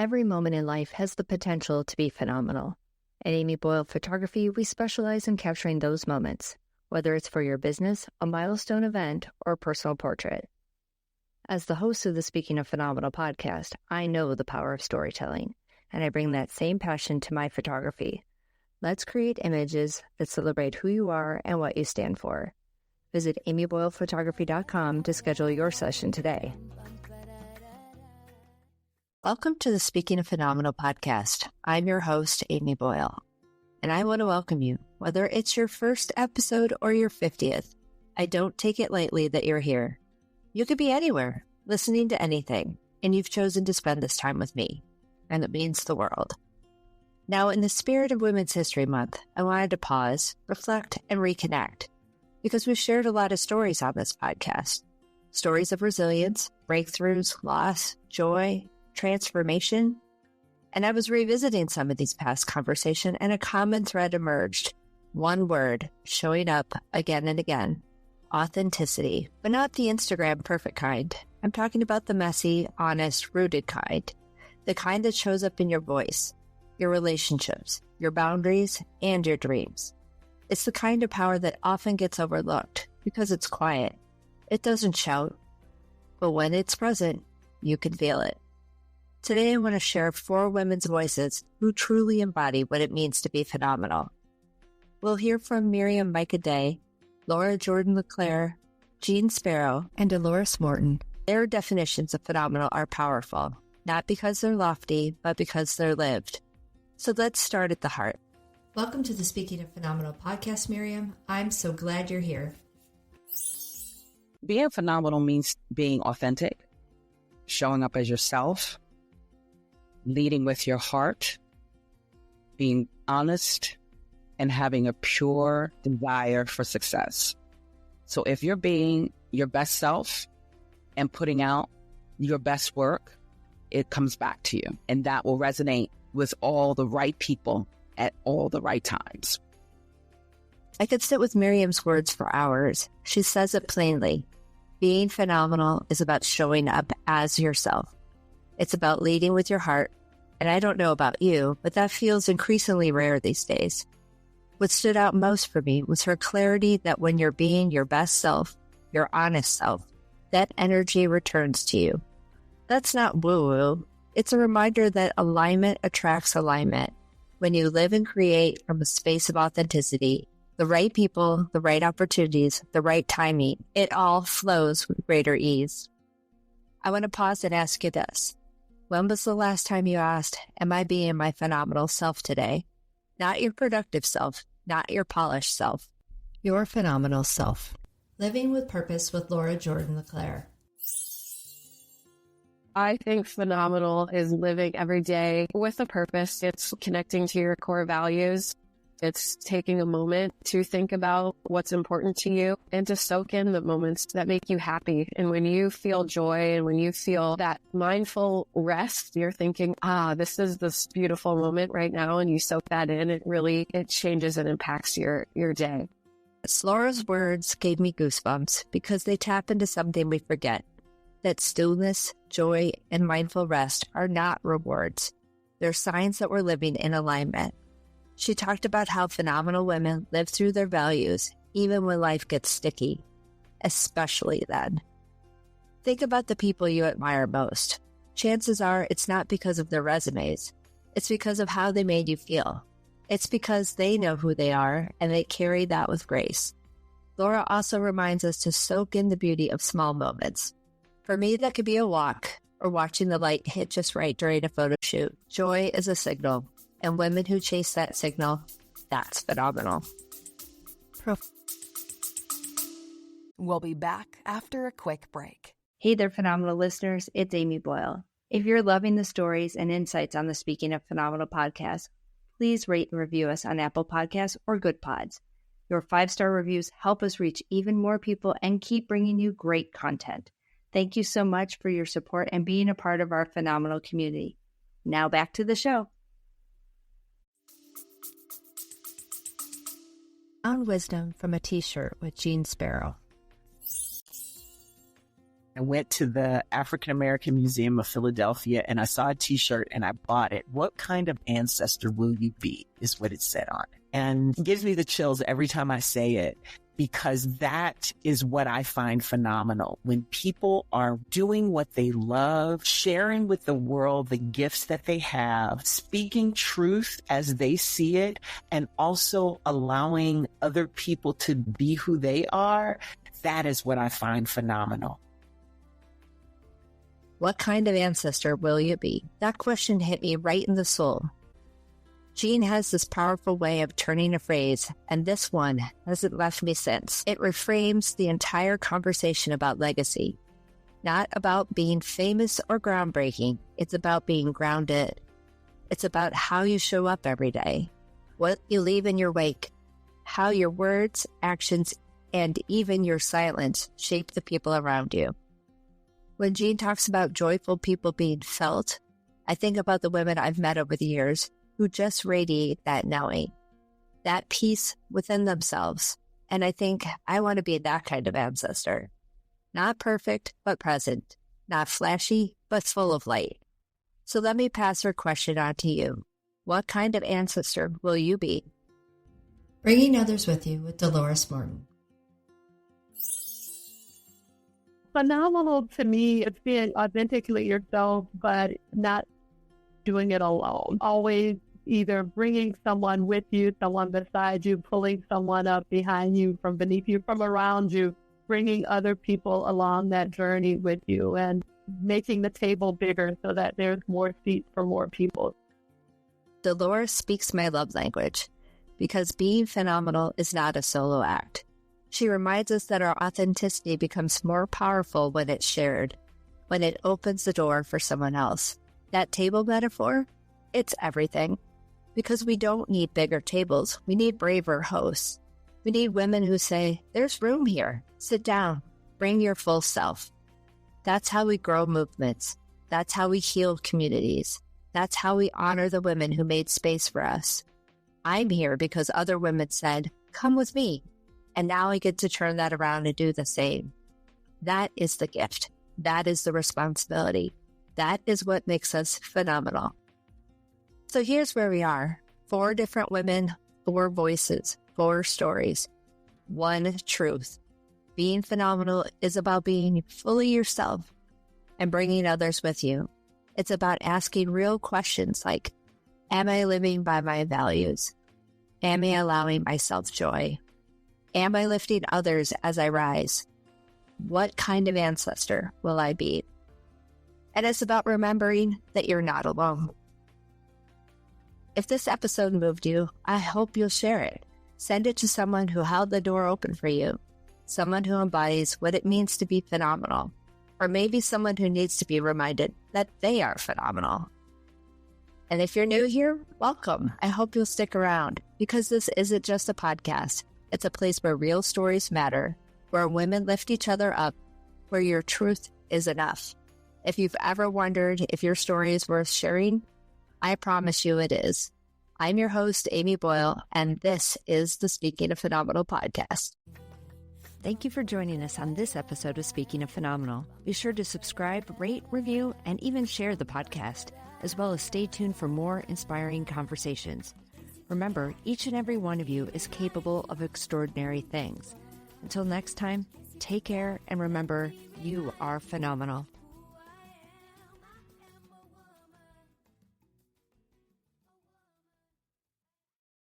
Every moment in life has the potential to be phenomenal. At Amy Boyle Photography, we specialize in capturing those moments, whether it's for your business, a milestone event, or a personal portrait. As the host of the Speaking of Phenomenal podcast, I know the power of storytelling, and I bring that same passion to my photography. Let's create images that celebrate who you are and what you stand for. Visit amyboylephotography.com to schedule your session today. Welcome to the Speaking of Phenomenal podcast. I'm your host, Amy Boyle, and I want to welcome you, whether it's your first episode or your 50th. I don't take it lightly that you're here. You could be anywhere, listening to anything, and you've chosen to spend this time with me, and it means the world. Now, in the spirit of Women's History Month, I wanted to pause, reflect, and reconnect, because we've shared a lot of stories on this podcast. Stories of resilience, breakthroughs, loss, joy, transformation. And I was revisiting some of these past conversations, and a common thread emerged. One word, showing up again and again. Authenticity, but not the Instagram perfect kind. I'm talking about the messy, honest, rooted kind. The kind that shows up in your voice, your relationships, your boundaries, and your dreams. It's the kind of power that often gets overlooked because it's quiet. It doesn't shout, but when it's present, you can feel it. Today, I want to share 4 women's voices who truly embody what it means to be phenomenal. We'll hear from Miriam Micah Day, Laura Jordan LeClaire, Jean Sparrow, and Dolores Morton. Their definitions of phenomenal are powerful, not because they're lofty, but because they're lived. So let's start at the heart. Welcome to the Speaking of Phenomenal podcast, Miriam. I'm so glad you're here. Being phenomenal means being authentic, showing up as yourself, leading with your heart, being honest, and having a pure desire for success. So if you're being your best self and putting out your best work, it comes back to you. And that will resonate with all the right people at all the right times. I could sit with Miriam's words for hours. She says it plainly. Being phenomenal is about showing up as yourself. It's about leading with your heart. And I don't know about you, but that feels increasingly rare these days. What stood out most for me was her clarity that when you're being your best self, your honest self, that energy returns to you. That's not woo-woo. It's a reminder that alignment attracts alignment. When you live and create from a space of authenticity, the right people, the right opportunities, the right timing, it all flows with greater ease. I want to pause and ask you this. When was the last time you asked, am I being my phenomenal self today? Not your productive self, not your polished self. Your phenomenal self. Living with Purpose with Laura Jordan LeClaire. I think phenomenal is living every day with a purpose. It's connecting to your core values. It's taking a moment to think about what's important to you and to soak in the moments that make you happy. And when you feel joy and when you feel that mindful rest, you're thinking, this is this beautiful moment right now. And you soak that in, it changes and impacts your day. Laura's words gave me goosebumps because they tap into something we forget. That stillness, joy, and mindful rest are not rewards. They're signs that we're living in alignment. She talked about how phenomenal women live through their values, even when life gets sticky, especially then. Think about the people you admire most. Chances are it's not because of their resumes. It's because of how they made you feel. It's because they know who they are and they carry that with grace. Laura also reminds us to soak in the beauty of small moments. For me, that could be a walk or watching the light hit just right during a photo shoot. Joy is a signal, and women who chase that signal, that's phenomenal. We'll be back after a quick break. Hey there, phenomenal listeners. It's Amy Boyle. If you're loving the stories and insights on the Speaking of Phenomenal podcast, please rate and review us on Apple Podcasts or Good Pods. Your 5-star reviews help us reach even more people and keep bringing you great content. Thank you so much for your support and being a part of our phenomenal community. Now back to the show. Found wisdom from a t-shirt with Jean Sparrow. I went to the African American Museum of Philadelphia and I saw a t-shirt and I bought it. What kind of ancestor will you be is what it said on it. And it gives me the chills every time I say it, because that is what I find phenomenal. When people are doing what they love, sharing with the world the gifts that they have, speaking truth as they see it, and also allowing other people to be who they are, that is what I find phenomenal. What kind of ancestor will you be? That question hit me right in the soul. Jean has this powerful way of turning a phrase, and this one hasn't left me since. It reframes the entire conversation about legacy. Not about being famous or groundbreaking. It's about being grounded. It's about how you show up every day, what you leave in your wake, how your words, actions, and even your silence shape the people around you. When Jean talks about joyful people being felt, I think about the women I've met over the years who just radiate that knowing, that peace within themselves. And I think I want to be that kind of ancestor. Not perfect, but present. Not flashy, but full of light. So let me pass her question on to you. What kind of ancestor will you be? Bringing others with you with Dolores Morton. Phenomenal to me is being authentically yourself, but not doing it alone. Always either bringing someone with you, someone beside you, pulling someone up behind you, from beneath you, from around you, bringing other people along that journey with you and making the table bigger so that there's more seats for more people. Dolores speaks my love language because being phenomenal is not a solo act. She reminds us that our authenticity becomes more powerful when it's shared, when it opens the door for someone else. That table metaphor, it's everything. Because we don't need bigger tables, we need braver hosts. We need women who say, there's room here, sit down, bring your full self. That's how we grow movements. That's how we heal communities. That's how we honor the women who made space for us. I'm here because other women said, come with me. And now I get to turn that around and do the same. That is the gift. That is the responsibility. That is what makes us phenomenal. So here's where we are. 4 different women, 4 voices, 4 stories, 1 truth. Being phenomenal is about being fully yourself and bringing others with you. It's about asking real questions like, am I living by my values? Am I allowing myself joy? Am I lifting others as I rise? What kind of ancestor will I be? And it's about remembering that you're not alone. If this episode moved you, I hope you'll share it. Send it to someone who held the door open for you, someone who embodies what it means to be phenomenal, or maybe someone who needs to be reminded that they are phenomenal. And if you're new here, welcome. I hope you'll stick around, because this isn't just a podcast. It's a place where real stories matter, where women lift each other up, where your truth is enough. If you've ever wondered if your story is worth sharing, I promise you it is. I'm your host, Amy Boyle, and this is the Speaking of Phenomenal podcast. Thank you for joining us on this episode of Speaking of Phenomenal. Be sure to subscribe, rate, review, and even share the podcast, as well as stay tuned for more inspiring conversations. Remember, each and every one of you is capable of extraordinary things. Until next time, take care and remember, you are phenomenal.